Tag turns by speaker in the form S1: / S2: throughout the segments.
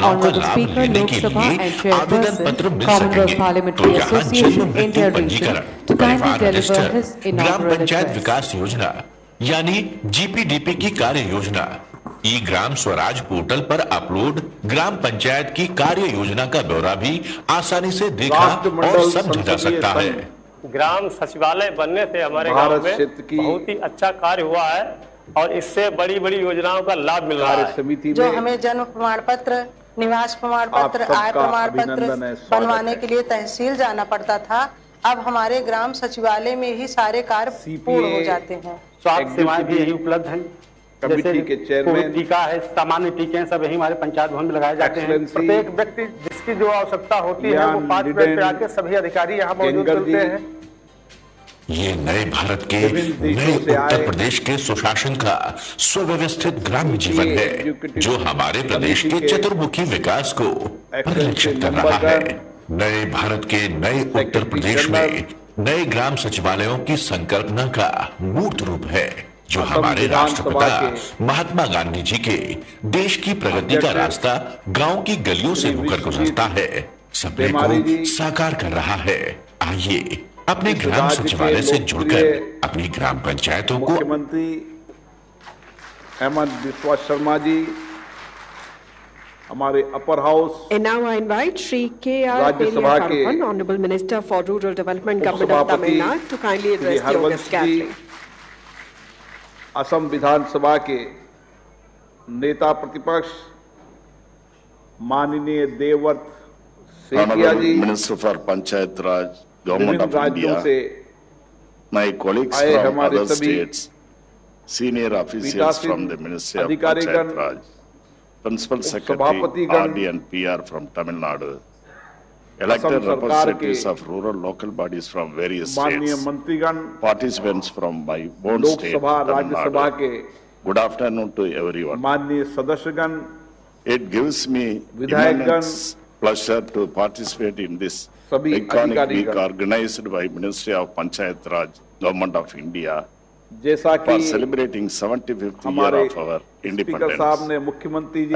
S1: योजनाओं का लाभ लेने के लिए आवेदन पत्र मिल सकेंगे। तो यहाँ जन्म मृत्यु पंजीकरण, परिवार रजिस्टर, ग्राम पंचायत विकास योजना यानी जीपीडीपी की कार्य योजना ई ग्राम स्वराज पोर्टल पर अपलोड ग्राम पंचायत की कार्य योजना का ब्यौरा भी आसानी से देखा और समझा जा सकता है।
S2: ग्राम सचिवालय बनने से हमारे गांव में बहुत ही अच्छा कार्य हुआ है और इससे बड़ी बड़ी योजनाओं का लाभ मिल रहा है।
S3: जो हमें जन्म प्रमाण पत्र, निवास प्रमाण पत्र, आय प्रमाण पत्र बनवाने के लिए तहसील जाना पड़ता था, अब हमारे ग्राम सचिवालय में ही सारे कार्य पूर्ण हो जाते हैं।
S2: स्वास्थ्य सेवाएं भी यही उपलब्ध हैं।
S4: कमेटी के चेयरमैन,
S2: टीका है, सामान्य टीके हैं, सब यही हमारे पंचायत भवन में लगाए जाते हैं। प्रत्येक व्यक्ति जिसकी जो आवश्यकता होती है वो 5 मिनट पे आके सभी अधिकारी यहाँ मौजूद होते हैं।
S1: ये नए भारत के नए उत्तर प्रदेश के सुशासन का सुव्यवस्थित ग्राम्य जीवन है जो हमारे प्रदेश के चतुर्मुखी विकास को परिलक्षित कर रहा है। नए भारत के नए उत्तर प्रदेश में नए ग्राम सचिवालयों की संकल्पना का मूर्त रूप है जो हमारे राष्ट्रपिता महात्मा गांधी जी के देश की प्रगति का रास्ता गांव की गलियों से होकर गुजरता है, सपने को साकार कर रहा है। आइए अपने ग्राम सचिवालय से जुड़कर अपनी ग्राम पंचायतों को।
S4: मुख्यमंत्री हेमंत बिस्वा शर्मा जी हमारे upper house.
S5: And now I invite Shri K.R.
S4: Rajya Sabha के
S5: Honorable Minister for Rural Development Government of Tamil Nadu to kindly address the August gathering.
S4: Assam विधानसभा के नेता प्रतिपक्ष माननीय Devavrat Sethia ji,
S6: minister for panchayat raj government of India, my colleagues from other states, senior officials from the ministry of panchayat raj, principal secretary RD and PR from Tamil Nadu, elected representatives of rural local bodies from various states, participants from my own state, Tamil Nadu. Good afternoon to everyone.
S4: माननीय सदस्यगण,
S6: it gives me immense pleasure to participate in this iconic week organized by Ministry of Panchayat Raj, Government of India, for celebrating 75th year of our independence.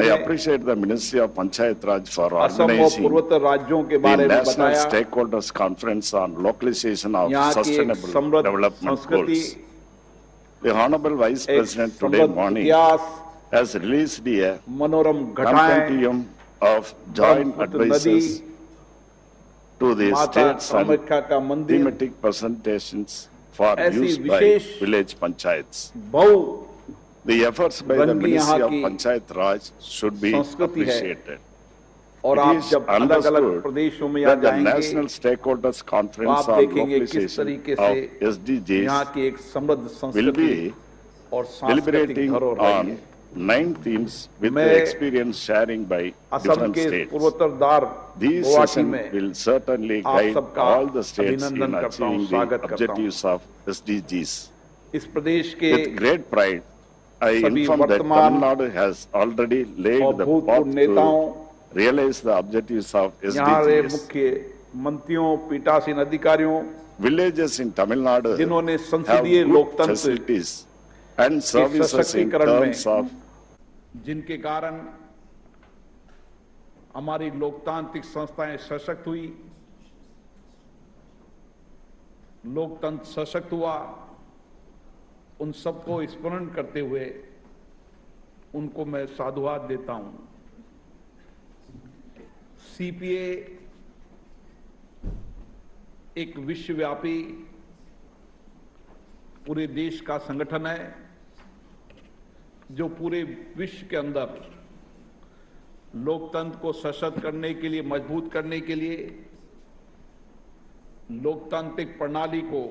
S6: I appreciate the Ministry of Panchayat Raj for organizing the National Stakeholders Conference on Localization of Sustainable Development Goals. The Honorable Vice President today morning has released a compendium of joint advices to the states and thematic presentations for use by village panchayats. The efforts by the Ministry of Panchayat Raj should be appreciated. It is understood that the National Stakeholders Conference on Localization of SDGs will be deliberating on 9 themes with the experience sharing by different states. These sessions will certainly guide all the states in achieving the objectives of SDGs. With great pride, I inform that Tamil Nadu has already laid the path to realize the objectives of SDGs. Villages in Tamil Nadu have good facilities and services in terms of
S4: जिनके कारण हमारी लोकतांत्रिक संस्थाएं सशक्त हुई, लोकतंत्र सशक्त हुआ। उन सबको स्मरण करते हुए उनको मैं साधुवाद देता हूं। सीपीए एक विश्वव्यापी पूरे देश का संगठन है जो पूरे विश्व के अंदर लोकतंत्र को सशक्त करने के लिए, मजबूत करने के लिए, लोकतांत्रिक प्रणाली को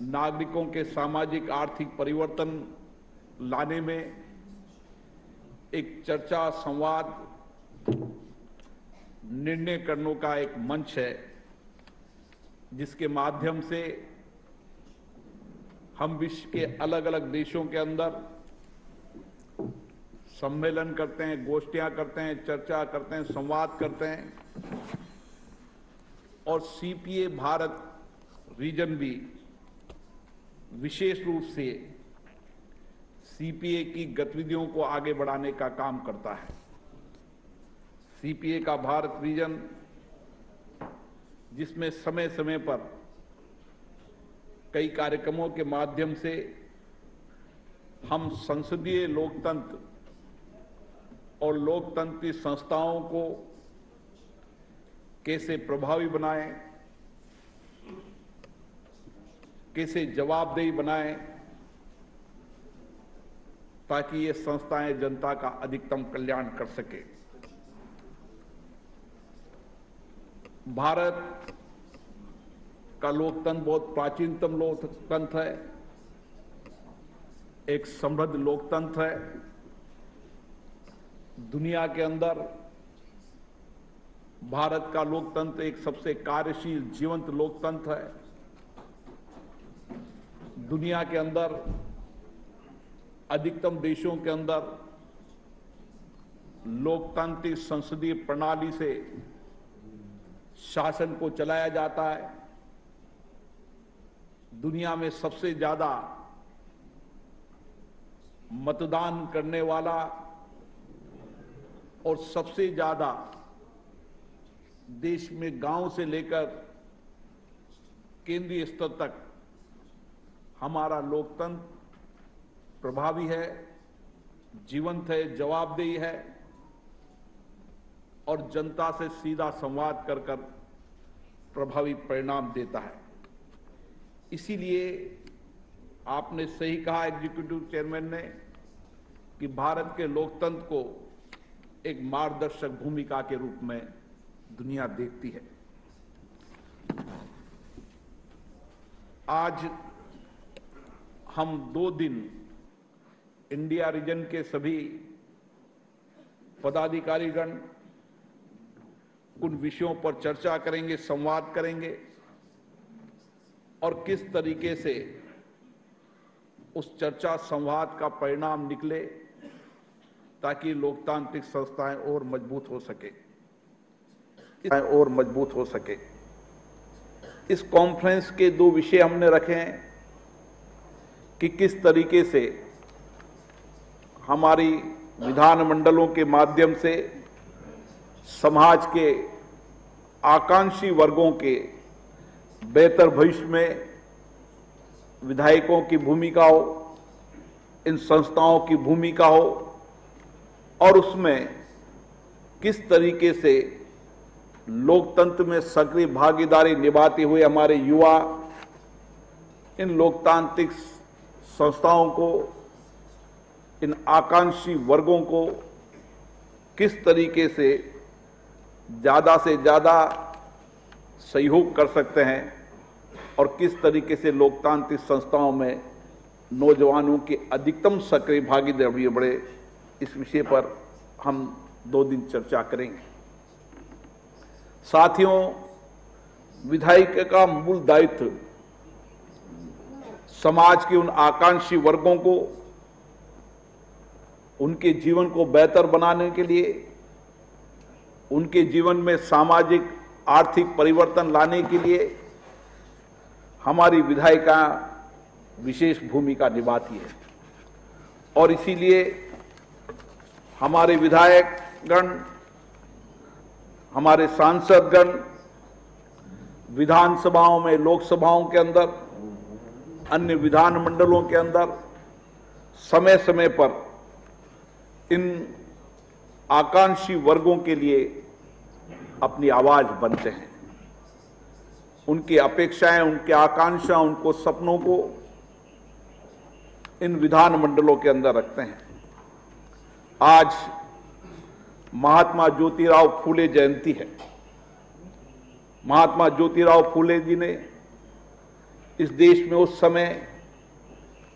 S4: नागरिकों के सामाजिक आर्थिक परिवर्तन लाने में एक चर्चा, संवाद, निर्णय करने का एक मंच है जिसके माध्यम से हम विश्व के अलग अलग देशों के अंदर सम्मेलन करते हैं, गोष्ठियां करते हैं, चर्चा करते हैं, संवाद करते हैं। और सीपीए भारत रीजन भी विशेष रूप से सीपीए की गतिविधियों को आगे बढ़ाने का काम करता है। सीपीए का भारत विजन, जिसमें समय समय पर कई कार्यक्रमों के माध्यम से हम संसदीय लोकतंत्र और लोकतंत्री संस्थाओं को कैसे प्रभावी बनाएं, कैसे जवाबदेही बनाएं, ताकि ये संस्थाएं जनता का अधिकतम कल्याण कर सके। भारत का लोकतंत्र बहुत प्राचीनतम लोकतंत्र है, एक समृद्ध लोकतंत्र है। दुनिया के अंदर भारत का लोकतंत्र एक सबसे कार्यशील जीवंत लोकतंत्र है। दुनिया के अंदर अधिकतम देशों के अंदर लोकतांत्रिक संसदीय प्रणाली से शासन को चलाया जाता है। दुनिया में सबसे ज्यादा मतदान करने वाला और सबसे ज्यादा देश में गांव से लेकर केंद्रीय स्तर तक हमारा लोकतंत्र प्रभावी है, जीवंत है, जवाबदेही है और जनता से सीधा संवाद कर कर प्रभावी परिणाम देता है। इसीलिए आपने सही कहा एग्जीक्यूटिव चेयरमैन ने कि भारत के लोकतंत्र को एक मार्गदर्शक भूमिका के रूप में दुनिया देखती है। आज हम 2 दिन इंडिया रीजन के सभी पदाधिकारीगण उन विषयों पर चर्चा करेंगे, संवाद करेंगे और किस तरीके से उस चर्चा संवाद का परिणाम निकले ताकि लोकतांत्रिक संस्थाएं और मजबूत हो सके। इस कॉन्फ्रेंस के 2 विषय हमने रखे हैं कि किस तरीके से हमारी विधानमंडलों के माध्यम से समाज के आकांक्षी वर्गों के बेहतर भविष्य में विधायकों की भूमिका हो, इन संस्थाओं की भूमिका हो और उसमें किस तरीके से लोकतंत्र में सक्रिय भागीदारी निभाते हुए हमारे युवा इन लोकतांत्रिक संस्थाओं को, इन आकांक्षी वर्गों को किस तरीके से ज्यादा सहयोग कर सकते हैं और किस तरीके से लोकतांत्रिक संस्थाओं में नौजवानों की अधिकतम सक्रिय भागीदारी बढ़े, इस विषय पर हम 2 दिन चर्चा करेंगे। साथियों, विधायिका का मूल दायित्व समाज के उन आकांक्षी वर्गों को उनके जीवन को बेहतर बनाने के लिए, उनके जीवन में सामाजिक आर्थिक परिवर्तन लाने के लिए हमारी विधायिका विशेष भूमिका निभाती है और इसीलिए हमारे विधायकगण, हमारे सांसदगण विधानसभाओं में, लोकसभाओं के अंदर, अन्य विधानमंडलों के अंदर समय समय पर इन आकांक्षी वर्गों के लिए अपनी आवाज बनते हैं। उनकी अपेक्षाएं, उनकी आकांक्षा, उनको सपनों को इन विधानमंडलों के अंदर रखते हैं। आज महात्मा ज्योतिराव फूले जयंती है। महात्मा ज्योतिराव फूले जी ने इस देश में उस समय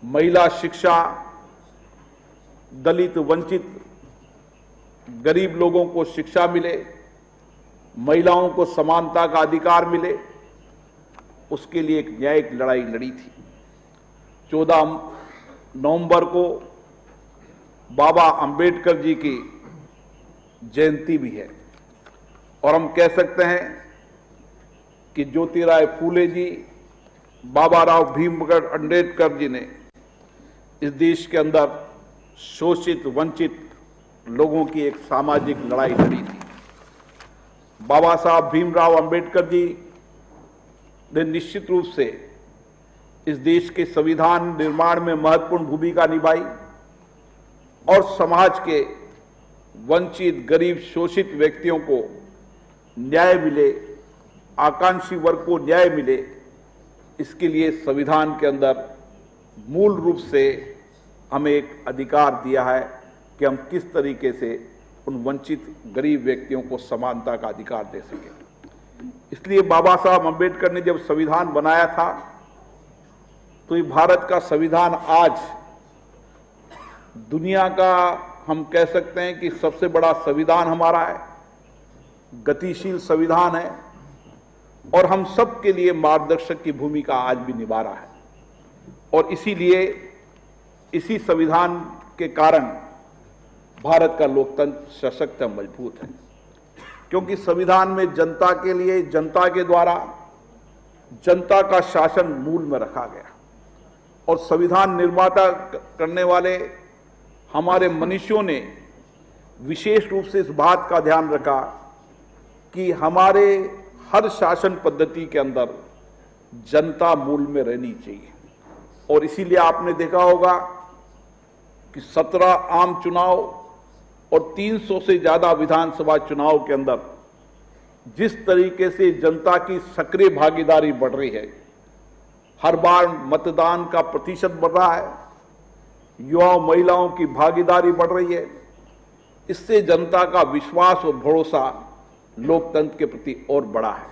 S4: महिला शिक्षा, दलित, वंचित, गरीब लोगों को शिक्षा मिले, महिलाओं को समानता का अधिकार मिले, उसके लिए एक न्यायिक लड़ाई लड़ी थी। 14 नवंबर को बाबा अंबेडकर जी की जयंती भी है और हम कह सकते हैं कि ज्योतिराव फूले जी, बाबा राव भीमगढ़ अम्बेडकर जी ने इस देश के अंदर शोषित वंचित लोगों की एक सामाजिक लड़ाई लड़ी थी। बाबा साहब भीमराव अंबेडकर जी ने निश्चित रूप से इस देश के संविधान निर्माण में महत्वपूर्ण भूमिका निभाई और समाज के वंचित, गरीब, शोषित व्यक्तियों को न्याय मिले, आकांक्षी वर्ग को न्याय मिले, इसके लिए संविधान के अंदर मूल रूप से हमें एक अधिकार दिया है कि हम किस तरीके से उन वंचित गरीब व्यक्तियों को समानता का अधिकार दे सकें। इसलिए बाबा साहब अम्बेडकर ने जब संविधान बनाया था तो ये भारत का संविधान आज दुनिया का, हम कह सकते हैं कि सबसे बड़ा संविधान हमारा है, गतिशील संविधान है और हम सब के लिए मार्गदर्शक की भूमिका आज भी निभा रहा है। और इसीलिए इसी संविधान के कारण भारत का लोकतंत्र सशक्त और मजबूत है, क्योंकि संविधान में जनता के लिए, जनता के द्वारा जनता का शासन मूल में रखा गया और संविधान निर्माता करने वाले हमारे मनीषियों ने विशेष रूप से इस बात का ध्यान रखा कि हमारे हर शासन पद्धति के अंदर जनता मूल में रहनी चाहिए। और इसीलिए आपने देखा होगा कि 17 आम चुनाव और 300 से ज्यादा विधानसभा चुनाव के अंदर जिस तरीके से जनता की सक्रिय भागीदारी बढ़ रही है, हर बार मतदान का प्रतिशत बढ़ रहा है, युवाओं महिलाओं की भागीदारी बढ़ रही है, इससे जनता का विश्वास और भरोसा लोकतंत्र के प्रति और बढ़ा है।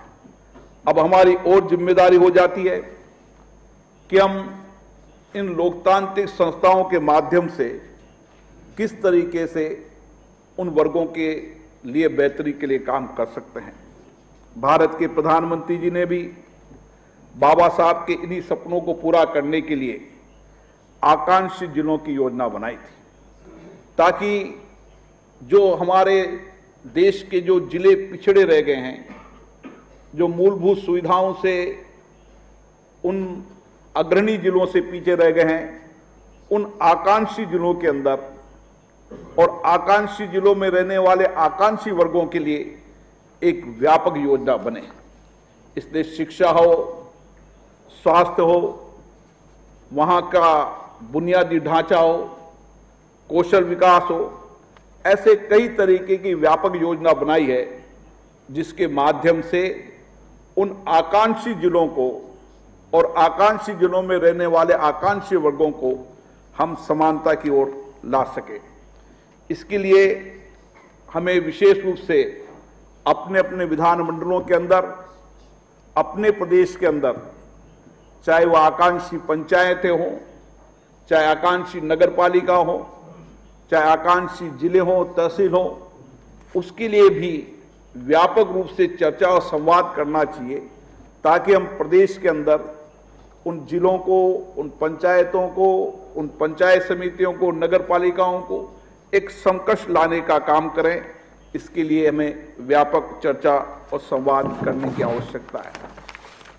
S4: अब हमारी और जिम्मेदारी हो जाती है कि हम इन लोकतांत्रिक संस्थाओं के माध्यम से किस तरीके से उन वर्गों के लिए बेहतरी के लिए काम कर सकते हैं। भारत के प्रधानमंत्री जी ने भी बाबा साहब के इन्हीं सपनों को पूरा करने के लिए आकांक्षी जिलों की योजना बनाई थी, ताकि जो हमारे देश के जो जिले पिछड़े रह गए हैं, जो मूलभूत सुविधाओं से उन अग्रणी जिलों से पीछे रह गए हैं, उन आकांक्षी जिलों के अंदर और आकांक्षी जिलों में रहने वाले आकांक्षी वर्गों के लिए एक व्यापक योजना बने। इसलिए शिक्षा हो, स्वास्थ्य हो, वहां का बुनियादी ढांचा हो, कौशल विकास हो, ऐसे कई तरीके की व्यापक योजना बनाई है जिसके माध्यम से उन आकांक्षी जिलों को और आकांक्षी जिलों में रहने वाले आकांक्षी वर्गों को हम समानता की ओर ला सके। इसके लिए हमें विशेष रूप से अपने अपने विधानमंडलों के अंदर, अपने प्रदेश के अंदर, चाहे वह आकांक्षी पंचायतें हों, चाहे आकांक्षी नगरपालिका हो, चाहे आकांक्षी जिले हों, तहसील हो, उसके लिए भी व्यापक रूप से चर्चा और संवाद करना चाहिए, ताकि हम प्रदेश के अंदर उन जिलों को, उन पंचायतों को, उन पंचायत समितियों को, नगर पालिकाओं को एक समकक्ष लाने का काम करें। इसके लिए हमें व्यापक चर्चा और संवाद करने की आवश्यकता है।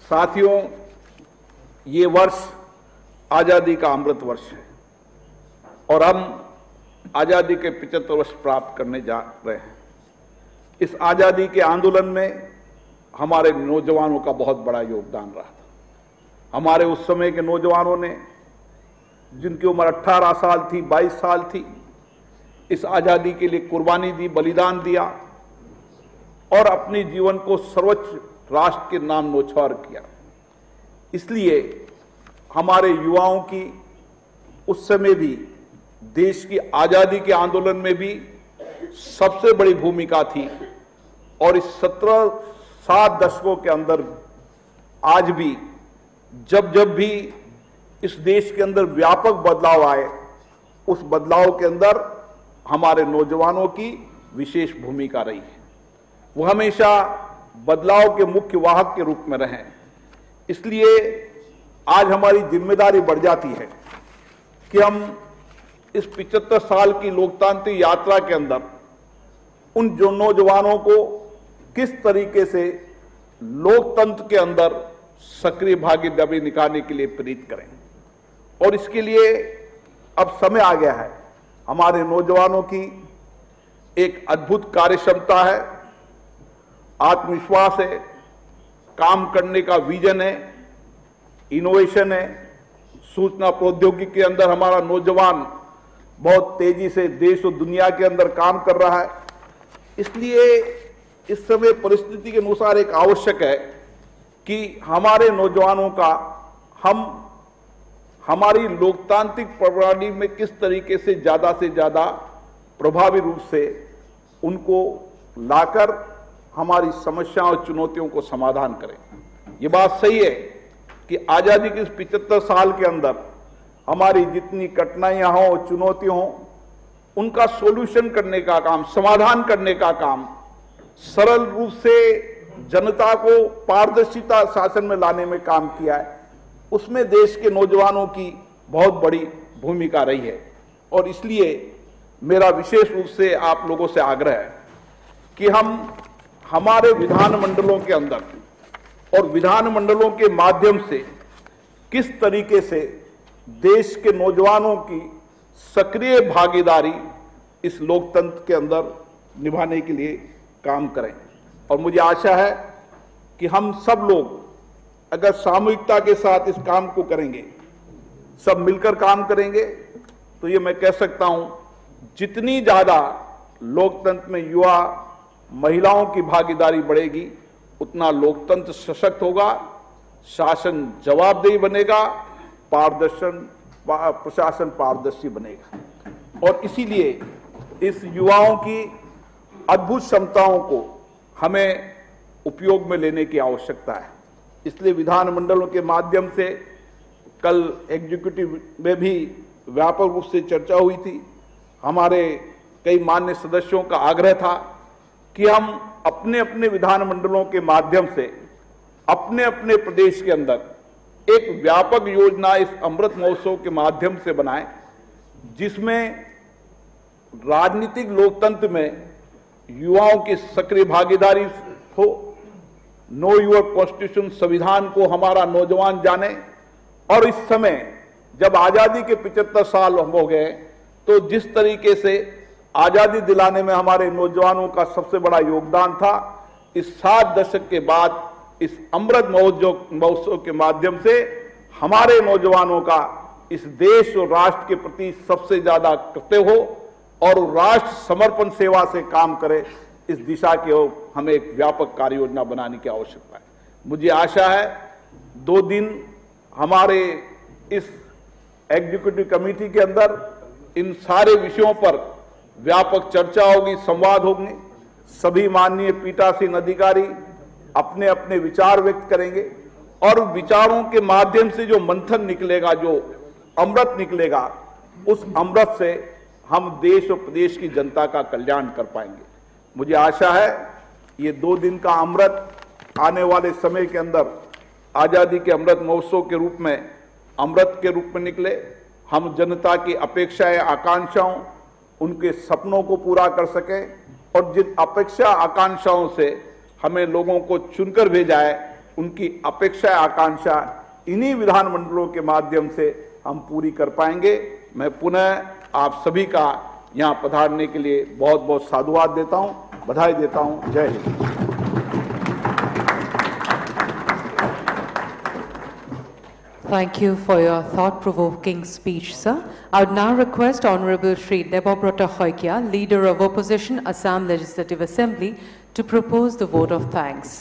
S4: साथियों, ये वर्ष आजादी का अमृत वर्ष है और हम आजादी के 75 वर्ष प्राप्त करने जा रहे हैं। इस आजादी के आंदोलन में हमारे नौजवानों का बहुत बड़ा योगदान रहा था। हमारे उस समय के नौजवानों ने, जिनकी उम्र 18 साल थी, 22 साल थी, इस आजादी के लिए कुर्बानी दी, बलिदान दिया और अपने जीवन को सर्वोच्च राष्ट्र के नाम न्योछावर किया। इसलिए हमारे युवाओं की उस समय भी देश की आजादी के आंदोलन में भी सबसे बड़ी भूमिका थी और इस 7 दशकों के अंदर आज भी जब भी इस देश के अंदर व्यापक बदलाव आए, उस बदलाव के अंदर हमारे नौजवानों की विशेष भूमिका रही है। वो हमेशा बदलाव के मुख्य वाहक के रूप में रहे। इसलिए आज हमारी जिम्मेदारी बढ़ जाती है कि हम इस 75 साल की लोकतांत्रिक यात्रा के अंदर उन जो नौजवानों को किस तरीके से लोकतंत्र के अंदर सक्रिय भागीदारी निकालने के लिए प्रेरित करें। और इसके लिए अब समय आ गया है हमारे नौजवानों की एक अद्भुत कार्यक्षमता है, आत्मविश्वास है, काम करने का विजन है, इनोवेशन है। सूचना प्रौद्योगिकी के अंदर हमारा नौजवान बहुत तेजी से देश और दुनिया के अंदर काम कर रहा है। इसलिए इस समय परिस्थिति के अनुसार एक आवश्यक है कि हमारे नौजवानों का हम हमारी लोकतांत्रिक प्रणाली में किस तरीके से ज्यादा प्रभावी रूप से उनको लाकर हमारी समस्याओं और चुनौतियों को समाधान करें। ये बात सही है कि आजादी के इस 75 साल के अंदर हमारी जितनी कठिनाइयां हों, चुनौतियां हों, उनका सॉल्यूशन करने का काम, समाधान करने का काम, सरल रूप से जनता को पारदर्शिता शासन में लाने में काम किया है। उसमें देश के नौजवानों की बहुत बड़ी भूमिका रही है। और इसलिए मेरा विशेष रूप से आप लोगों से आग्रह है कि हम हमारे विधानमंडलों के अंदर और विधानमंडलों के माध्यम से किस तरीके से देश के नौजवानों की सक्रिय भागीदारी इस लोकतंत्र के अंदर निभाने के लिए काम करें। और मुझे आशा है कि हम सब लोग अगर सामूहिकता के साथ इस काम को करेंगे, सब मिलकर काम करेंगे, तो ये मैं कह सकता हूं जितनी ज्यादा लोकतंत्र में युवा महिलाओं की भागीदारी बढ़ेगी, उतना लोकतंत्र सशक्त होगा, शासन जवाबदेही बनेगा, प्रशासन पारदर्शी बनेगा। और इसीलिए इस युवाओं की अद्भुत क्षमताओं को हमें उपयोग में लेने की आवश्यकता है। इसलिए विधानमंडलों के माध्यम से कल एग्जीक्यूटिव में भी व्यापक रूप से चर्चा हुई थी। हमारे कई मान्य सदस्यों का आग्रह था कि हम अपने अपने विधानमंडलों के माध्यम से अपने अपने प्रदेश के अंदर एक व्यापक योजना इस अमृत महोत्सव के माध्यम से बनाएं, जिसमें राजनीतिक लोकतंत्र में युवाओं की सक्रिय भागीदारी हो। नो योर कॉन्स्टिट्यूशन, संविधान को हमारा नौजवान जाने। और इस समय जब आजादी के 75 साल हो गए, तो जिस तरीके से आजादी दिलाने में हमारे नौजवानों का सबसे बड़ा योगदान था, इस 7 दशक के बाद इस अमृत महोत्सव के माध्यम से हमारे नौजवानों का इस देश और राष्ट्र के प्रति सबसे ज्यादा कर्तव्य हो और राष्ट्र समर्पण सेवा से काम करे, इस दिशा की ओर हमें एक व्यापक कार्य योजना बनाने की आवश्यकता है। मुझे आशा है 2 दिन हमारे इस एग्जीक्यूटिव कमेटी के अंदर इन सारे विषयों पर व्यापक चर्चा होगी, संवाद होंगे। सभी माननीय पीठासीन अधिकारी अपने अपने विचार व्यक्त करेंगे और विचारों के माध्यम से जो मंथन निकलेगा, जो अमृत निकलेगा, उस अमृत से हम देश और प्रदेश की जनता का कल्याण कर पाएंगे। मुझे आशा है ये 2 दिन का अमृत आने वाले समय के अंदर आजादी के अमृत महोत्सव के रूप में अमृत के रूप में निकले। हम जनता की अपेक्षाएं, आकांक्षाओं, उनके सपनों को पूरा कर सकें और जिन अपेक्षा आकांक्षाओं से हमें लोगों को चुनकर भेजा है, उनकी अपेक्षा आकांक्षा इन्हीं विधानमंडलों के माध्यम से हम पूरी कर पाएंगे। मैं पुनः आप सभी का यहां पधारने के लिए बहुत बहुत साधुवाद देता हूं, बधाई देता हूं। जय Hind.
S7: Thank you for your thought-provoking speech, sir. I would now request Honorable Shri Debobrata Hoikia, Leader of Opposition, Assam Legislative Assembly, to propose the vote of thanks.